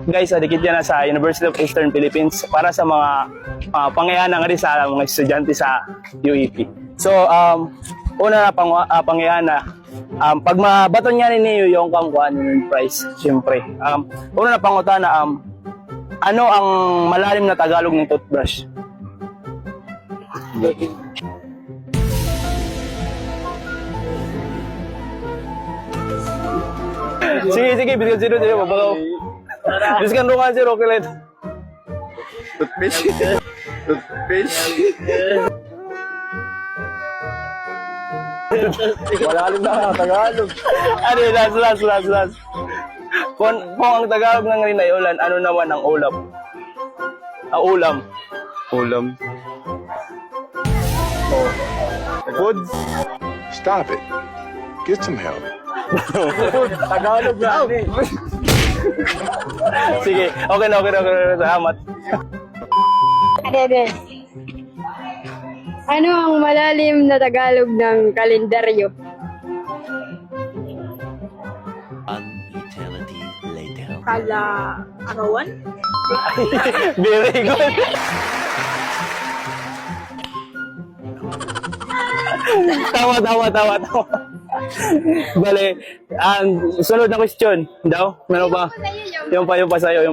guys, dikit yan na sa University of Eastern Philippines para sa mga pangyayanan nga rin sa mga estudyante sa UEP. So, una na pangyayana, pag mabaton nga ninyo yung kamkuhan yung price, siyempre. Una na pangutana, ano ang malalim na Tagalog ng toothbrush? Sige, biskan sino, babagaw. Biskan rungan si Rocky Light. Toothpaste. Toothpaste. Malalim na Tagalog. Ano yun, last. Kung ang Tagalog ng rin ay ulan, ano naman ang ulam? Ang ulam. Ulam. Food. Stop it. Get some help. Tagalog na. Sige, okay na. Salamat. Ade. Ano ang malalim na Tagalog ng kalendaryo? An eternity later. Arawan? Very good. Tawa. Bale, ang sunod na question daw, meron pa? Yung pa sa'yo.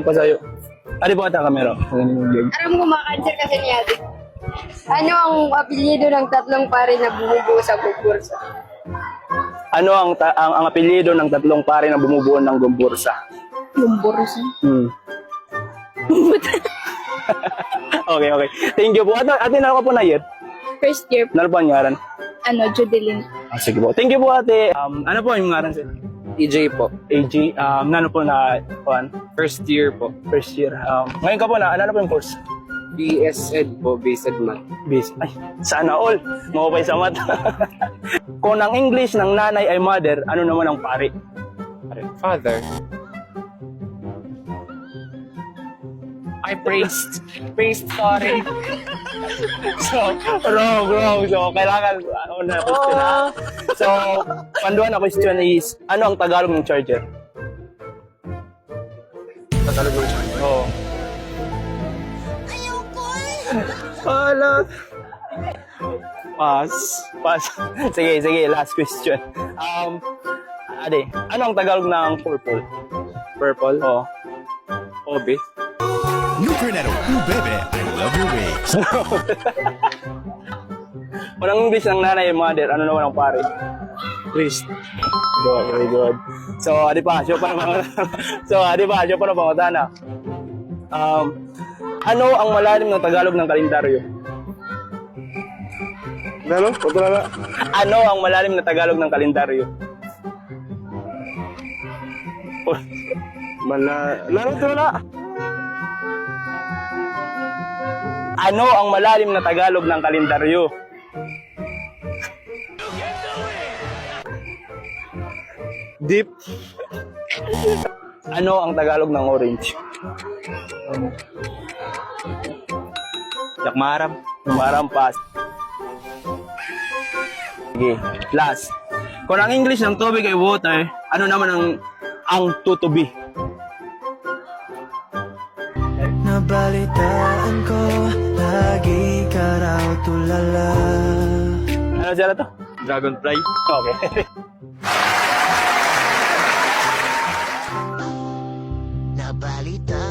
Ano po ata kamera? Aram ko maka-answer kasi ni Ate. Ano ang apelyido ng tatlong pare na bumubuo sa Gumbursa? Ano ang apelyido ng tatlong pare na bumubuo ng Gumbursa? Gumbursa? Okay. Thank you po. Ate, nalo ka po na year? First year, Nalo po ang ngaran? Judeline. Sige po. Thank you po, ate. Ano po yung ngaran sir? EJ po. AG. Nano po na kuan? First year po. First year. Ngayon ka po na, ano po yung course? BSED po. Basic Math. Ay, sana all. Mababay sa mat. Kung ang English ng nanay ay mother, ano naman ang pare? Father. I praised. Sorry. So, wrong. So, kailangan, na question na. So, panduan na question is, ano ang Tagalog ng charger? Tagalog ng charger. Oo. Hala. Pass. Sige, last question. Ade, ano ang Tagalog ng purple? Purple. Oo. Obi. Nucrinero, bebe, I love your ways. Kung ang English ng nanay ay mother, ano naman ang pare? Priest. Good, very good. So, adi pa, siya pa na pangutana. Ano ang malalim ng Tagalog ng kalendaryo? Ano? Pagkala. Ano ang malalim na Tagalog ng kalendaryo? Wala. Ano ang malalim na Tagalog ng kalendaryo? Deep. Ano ang Tagalog ng orange? Yakmaram. Marampas. Sige, last. Kung ang English ng tubig ay water, ano naman ang tutubi? Nabalitaan ko, lagi ka raw tulala. Ano sila to? Dragonfly. Okay. Nabalita